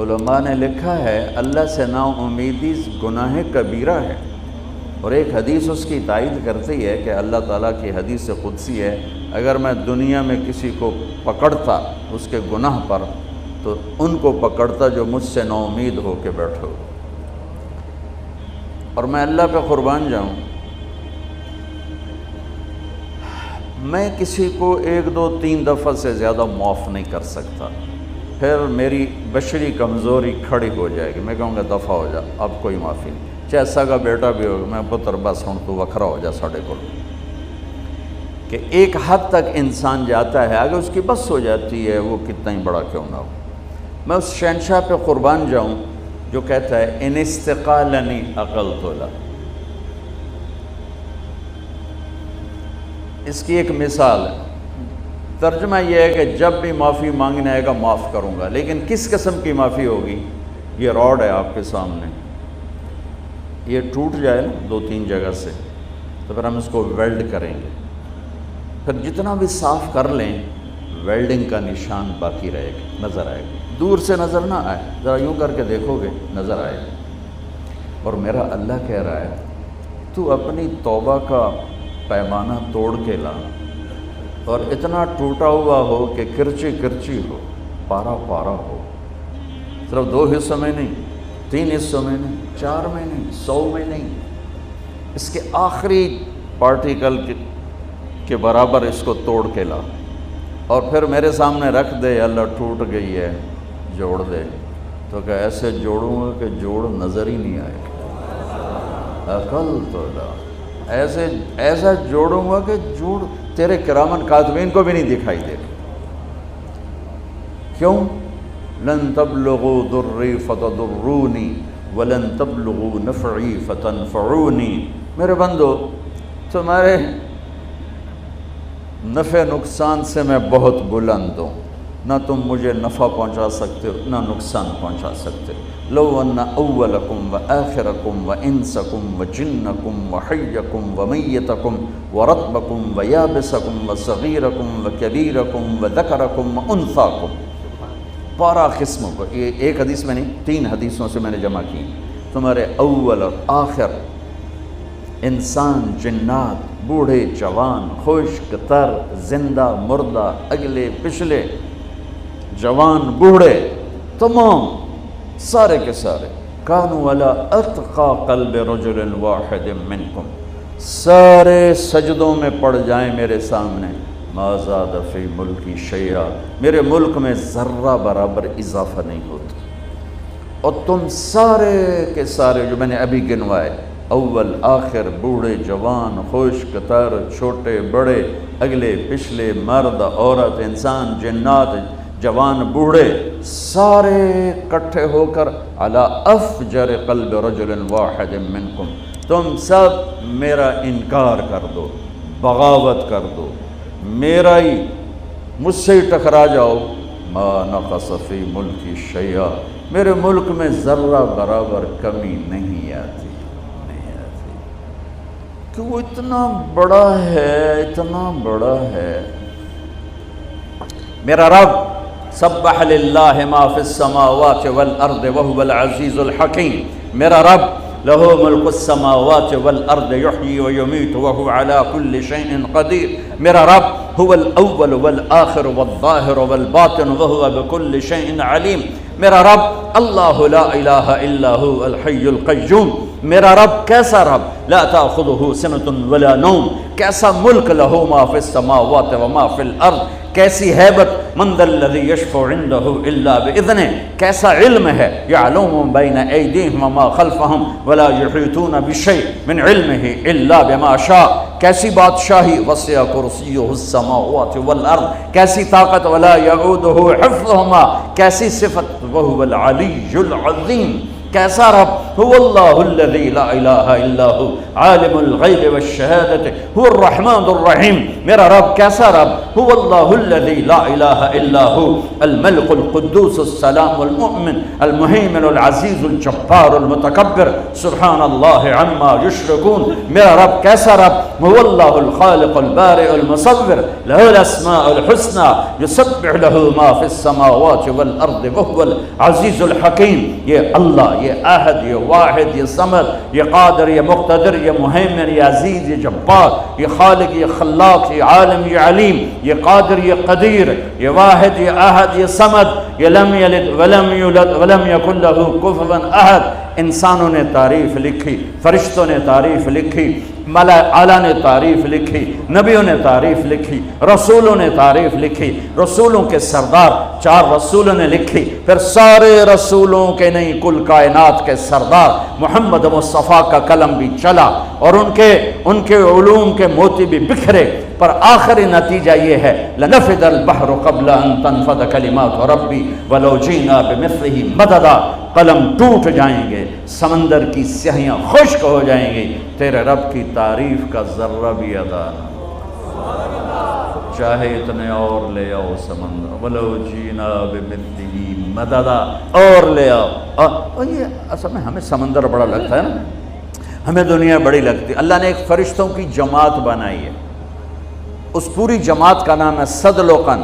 علماء نے لکھا ہے اللہ سے نا امیدی گناہ کبیرہ ہے، اور ایک حدیث اس کی تائید کرتی ہے کہ اللہ تعالیٰ کی حدیث قدسی ہے، اگر میں دنیا میں کسی کو پکڑتا اس کے گناہ پر تو ان کو پکڑتا جو مجھ سے نا امید ہو کے بیٹھو، اور میں اللہ پہ قربان جاؤں، میں کسی کو 1 2 3 دفعہ سے زیادہ معاف نہیں کر سکتا، پھر میری بشری کمزوری کھڑی ہو جائے گی، میں کہوں گا دفع ہو جا، اب کوئی معافی نہیں، چاہے سگا بیٹا بھی ہوگا، میں پتر بس ہوں تو وکھرا ہو جا ساڑھے کو، کہ ایک حد تک انسان جاتا ہے، اگر اس کی بس ہو جاتی ہے وہ کتنا ہی بڑا کیوں نہ ہو۔ میں اس شہنشاہ پہ قربان جاؤں جو کہتا ہے ان استقالنی عقلت له۔ اس کی ایک مثال ہے، ترجمہ یہ ہے کہ جب بھی معافی مانگنے آئے گا معاف کروں گا، لیکن کس قسم کی معافی ہوگی؟ یہ راڈ ہے آپ کے سامنے، یہ ٹوٹ جائے نا 2 3 جگہ سے تو پھر ہم اس کو ویلڈ کریں گے، پھر جتنا بھی صاف کر لیں ویلڈنگ کا نشان باقی رہے گا، نظر آئے گا، دور سے نظر نہ آئے، ذرا یوں کر کے دیکھو گے نظر آئے گا۔ اور میرا اللہ کہہ رہا ہے تو اپنی توبہ کا پیمانہ توڑ کے لا، اور اتنا ٹوٹا ہوا ہو کہ کرچی کرچی ہو، پارا پارا ہو، صرف 2 حصوں میں نہیں، 3 حصوں میں نہیں، 4 میں نہیں، 100 میں نہیں، اس کے آخری پارٹیکل کے برابر اس کو توڑ کے لا، اور پھر میرے سامنے رکھ دے، اللہ ٹوٹ گئی ہے جوڑ دے، تو کہ ایسے جوڑوں گا کہ جوڑ نظر ہی نہیں آئے گا، عقل تو لا، ایسا جوڑوں گا کہ جوڑ تیرے کرامن کاتبین کو بھی نہیں دکھائی دے گا۔ کیوں؟ لن تبلغوا ضری فتضرونی ولن تبلغوا نفعی فتنفعونی، میرے بندو تمہارے نفع نقصان سے میں بہت بلند ہوں، نہ تم مجھے نفع پہنچا سکتے ہو نہ نقصان پہنچا سکتے۔ لو ان اولکم و آخرکم و انسکم و جنکم و حیکم و میتکم و رطبکم و یابسکم و صغیرکم و کبیرکم و ذکرکم و انثاکم، 12 قسموں کو، یہ ایک حدیث میں نہیں 3 حدیثوں سے میں نے جمع کی، تمہارے اول اور آخر، انسان، جنات، بوڑھے جوان، خشک تر، زندہ مردہ، اگلے پچھلے، جوان بوڑھے، تمام سارے کے سارے، کانوا علی اتقى قلب رجل واحد منکم، سارے سجدوں میں پڑ جائیں میرے سامنے، ما زاد فی ملکی شیئا، میرے ملک میں ذرہ برابر اضافہ نہیں ہوتا، اور تم سارے کے سارے جو میں نے ابھی گنوائے، اول آخر، بوڑھے جوان، خشک تر، چھوٹے بڑے، اگلے پچھلے، مرد عورت، انسان جنات، جوان بوڑھے، سارے اکٹھے ہو کر علی افجر قلب رجل واحد منکم، تم سب میرا انکار کر دو، بغاوت کر دو، میرا ہی، مجھ سے ہی ٹکرا جاؤ، ما نقص فی ملکی شیئا، میرے ملک میں ذرہ برابر کمی نہیں آتی، کہ وہ اتنا بڑا ہے، اتنا بڑا ہے۔ میرا رب سبح للہ ما فی السماوات والارض وهو العزیز الحکیم، میرا رب لہ ملک السماوات والارض یحیی ویمیت وهو علی کل شیء قدیر، میرا رب هو الاول والآخر والظاہر والباطن وهو بكل شیء علیم، میرا رب اللہ لا الہ الا هو الحی القیوم، میرا رب کیسا رب، لا تأخذہ سنۃ ولا نوم، کیسا ملک، لہ ما فی السماوات وما فی الارض، کیسی ہیبت، من ذا الذی یشفع عندہ الا باذنہ، کیسا علم ہے، یعلم بین ایدیہم وما خلفہم ولا یحیطون بشیء من علمہ الا بما شاء، کیسی بادشاہی، وسع کرسیہ السماوات والارض، کیسی طاقت، ولا یعودہ حفظہما، کیسی صفت، وہو العلی العظیم، کیسا رب، هو اللہ الذی لا الہ الا هو عالم الغیب والشہادت هو الرحمن الرحیم، میرا رب کیسا رب، هو اللہ الذی لا الہ الا هو الملک القدوس السلام المؤمن المہیمن العزیز الجبار المتکبر سبحان اللہ عما یشرکون، میرا رب کیسا رب، هو اللہ الخالق البارئ المصور، لہ الاسماء الحسنى یسبح لہ ما فی السماوات والارض وہو العزیز الحکیم۔ یہ اللہ، یہ احد، یہ واحد، یہ صمد، یہ قادر، یہ مقتدر، یہ مہیمن، یہ عزیز، یہ جبار، یہ خالق، یہ خلاق، یہ عالم، یہ علیم، یہ قادر، یہ قدیر، یہ واحد، یہ احد، یہ صمد، یہ لم یلد ولم یولد ولم یکن لہ کفوا احد۔ انسانوں نے تعریف لکھی، فرشتوں نے تعریف لکھی، ملائکہ اعلیٰ نے تعریف لکھی، نبیوں نے تعریف لکھی، رسولوں نے تعریف لکھی، رسولوں کے سردار 4 رسولوں نے لکھی، پھر سارے رسولوں کے نہیں کل کائنات کے سردار محمد مصطفیٰ کا قلم بھی چلا اور ان کے علوم کے موتی بھی بکھرے، پر آخری نتیجہ یہ ہے لنفد البحر قبل ان تنفد کلمات ربی ولو جینا بمثلہ مددا۔ قلم ٹوٹ جائیں گے، سمندر کی سیاہیاں خشک ہو جائیں گی، تیرے رب کی تعریف کا ذرہ بھی ادا نہ ہو، چاہے اتنے اور لے آؤ سمندر، ولو جینا بمثلہ مددا، اور لے آؤ۔ اور یہ اصل میں ہمیں سمندر بڑا لگتا ہے نا، ہمیں دنیا بڑی لگتی ہے۔ اللہ نے ایک فرشتوں کی جماعت بنائی ہے، اس پوری جماعت کا نام ہے صدلقن۔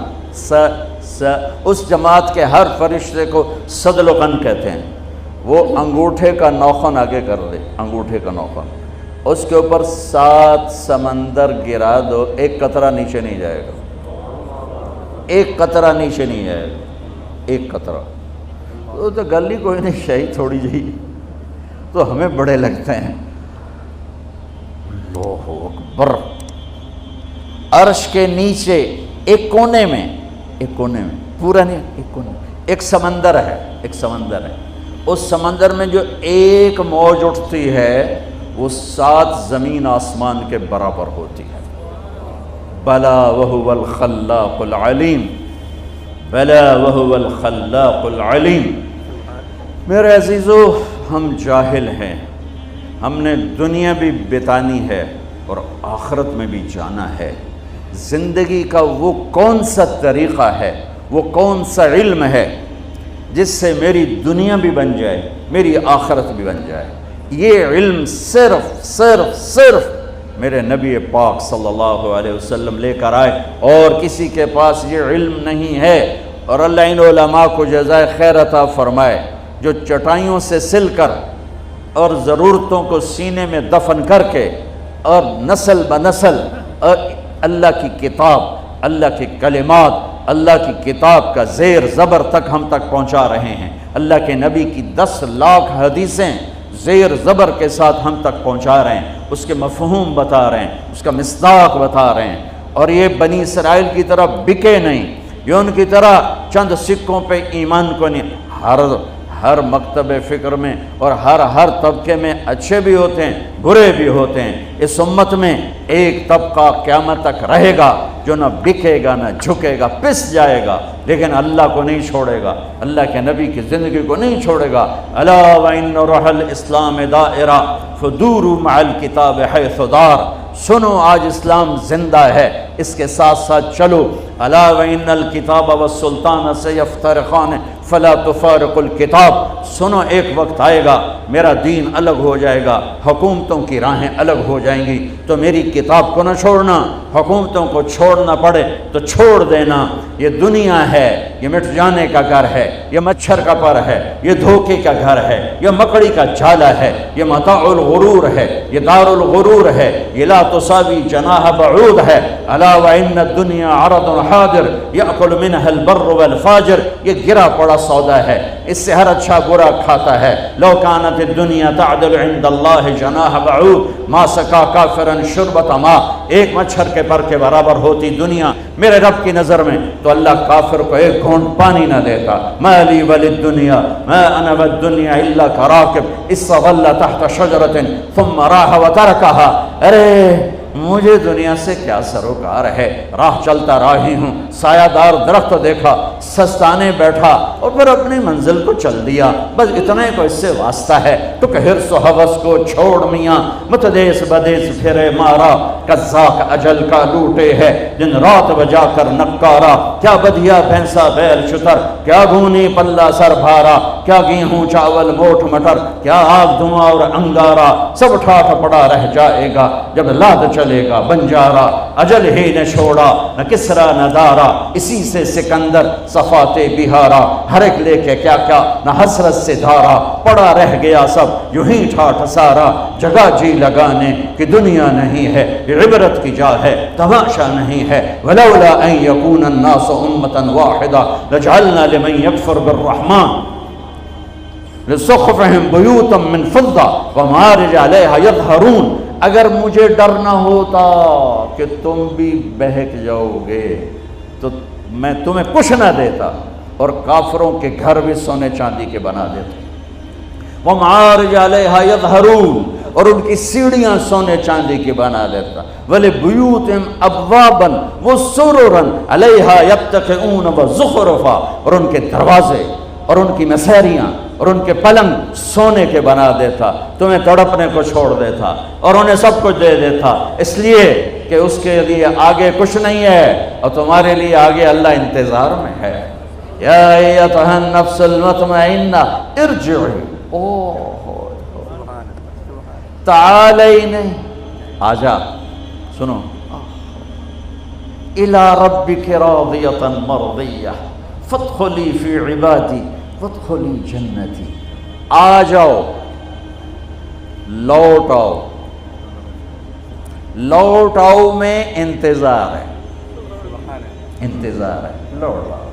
اس جماعت کے ہر فرشتے کو صدلقن کہتے ہیں۔ وہ انگوٹھے کا نوخن آگے کر دے، انگوٹھے کا نوخن، اس کے اوپر 7 سمندر گرا دو، ایک قطرہ نیچے نہیں جائے گا، ایک قطرہ نیچے نہیں جائے گا، ایک قطرہ۔ تو گل ہی کوئی نہیں، شہی تھوڑی جی، تو ہمیں بڑے لگتے ہیں۔ اللہ اکبر۔ عرش کے نیچے ایک کونے میں پورا نہیں، ایک کونے میں ایک سمندر ہے، ایک سمندر ہے۔ اس سمندر میں جو ایک موج اٹھتی ہے وہ 7 زمین آسمان کے برابر ہوتی ہے۔ بلا وہو الخلاق العلیم، بلا وہو الخلاق العلیم۔ میرے عزیزو، ہم جاہل ہیں، ہم نے دنیا بھی بتانی ہے اور آخرت میں بھی جانا ہے۔ زندگی کا وہ کون سا طریقہ ہے، وہ کون سا علم ہے جس سے میری دنیا بھی بن جائے، میری آخرت بھی بن جائے؟ یہ علم صرف میرے نبی پاک صلی اللہ علیہ وسلم لے کر آئے، اور کسی کے پاس یہ علم نہیں ہے۔ اور اللہ ان علماء کو جزائے خیر عطا فرمائے جو چٹائیوں سے سل کر اور ضرورتوں کو سینے میں دفن کر کے اور نسل بنسل اللہ کی کتاب، اللہ کی کلمات، اللہ کی کتاب کا زیر زبر تک ہم تک پہنچا رہے ہیں۔ اللہ کے نبی کی 10 لاکھ حدیثیں زیر زبر کے ساتھ ہم تک پہنچا رہے ہیں، اس کے مفہوم بتا رہے ہیں، اس کا مصداق بتا رہے ہیں۔ اور یہ بنی اسرائیل کی طرح بکے نہیں، یہ ان کی طرح چند سکوں پہ ایمان کو نہیں۔ ہر مکتب فکر میں اور ہر طبقے میں اچھے بھی ہوتے ہیں، برے بھی ہوتے ہیں۔ اس امت میں ایک طبقہ قیامت تک رہے گا جو نہ بکے گا نہ جھکے گا، پس جائے گا، لیکن اللہ کو نہیں چھوڑے گا، اللہ کے نبی کی زندگی کو نہیں چھوڑے گا۔ الا وان روح الاسلام دائرہ فدوروا مع الکتاب حیث دار۔ سنو، آج اسلام زندہ ہے، اس کے ساتھ ساتھ چلو۔ الا وان الکتاب والسلطان سیفترقان فلا تفارق الکتاب۔ سنو، ایک وقت آئے گا میرا دین الگ ہو جائے گا، حکومتوں کی راہیں الگ ہو جائیں گی، تو میری کتاب کو نہ چھوڑنا، حکومتوں کو چھوڑنا پڑے تو چھوڑ دینا۔ یہ دنیا ہے، یہ مٹ جانے کا گھر ہے، یہ مچھر کا پر ہے، یہ دھوکے کا گھر ہے، یہ مکڑی کا جالا ہے، یہ متاع الغرور ہے، یہ دار الغرور ہے، یہ لا تساوی جناح بعود ہے۔ الا وان الدنیا عرض حاضر یاکل منها البر والفاجر۔ یہ گرا پڑا سودا ہے، اس سے ہر اچھا برا کھاتا ہے۔ لو كانت الدنيا تعدل عند الله جناح بعوض ما سقى كافرا شربة ماء۔ ایک مچھر کے پر کے برابر ہوتی دنیا میرے رب کی نظر میں تو اللہ کافر کو ایک گھونٹ پانی نہ دیتا۔ ما لي وللدنيا ما انا والدنيا الا كراكب استظل تحت شجرة ثم راح وتركها۔ ارے مجھے دنیا سے کیا سروکار ہے، راہ چلتا راہی ہوں، سایہ دار درخت دیکھا، سستانے بیٹھا اور پھر اپنی منزل کو چل دیا، بس اتنے کو اس سے واسطہ ہے۔ تو کہ حرص و حوث کو چھوڑ میاں، متدیس بدیس پھرے مارا، قزاق اجل کا لوٹے ہے دن رات بجا کر نکارا۔ کیا بدھیا بھینسا بیل شتر، کیا گھونی پلہ سر بھارا، کیا گیہوں چاول موٹ مٹر، کیا آگ دھواں اور انگارا، سب ٹھاٹ پڑا رہ جائے گا جب لاد چلے چلے گا بنجارا، اجل ہی نے چھوڑا نہ کسرا نہ دارا، اسی سے سکندر صفات بہارا، ہر ایک لے کے کیا کیا نہ حسرت سے دھارا، پڑا رہ گیا سب یوں ہی ٹھاٹھ سارا، جگہ جی لگانے کی دنیا نہیں ہے، یہ عبرت کی جا ہے تماشا نہیں ہے، ولولا ان یکون الناس امتا واحدہ لجعلنا لمن یکفر بالرحمن لسقفہم بیوتا من فضہ ومعارج علیہا یظہرون۔ اگر مجھے ڈر نہ ہوتا کہ تم بھی بہک جاؤ گے تو میں تمہیں کچھ نہ دیتا اور کافروں کے گھر بھی سونے چاندی کے بنا دیتا، ومعارج علیہا یظہرون، اور ان کی سیڑھیاں سونے چاندی کی بنا دیتا، وَلِبُيُوتِهِمْ أَبْوَابًا وَسُرُرًا عَلَيْهَا يَتَّكِئُونَ وَزُخْرُفًا، اور ان کے دروازے اور ان کی مسیریاں اور ان کے پلنگ سونے کے بنا دیتا، تمہیں تڑپنے کو چھوڑ دیتا اور انہیں سب کچھ دے دیتا، اس لیے کہ اس کے لیے آگے کچھ نہیں ہے اور تمہارے لیے آگے اللہ انتظار میں ہے۔ یا ایتھا النفس المطمئنہ ارجعی، تعالی نہیں، آجا سنو، الی ربک راضیۃ مرضیہ فادخلی فی عبادی وادخلی جنتی، آ جاؤ، لوٹ آؤ، لوٹ آؤ میں انتظار ہے، انتظار ہے، لوٹ آؤ۔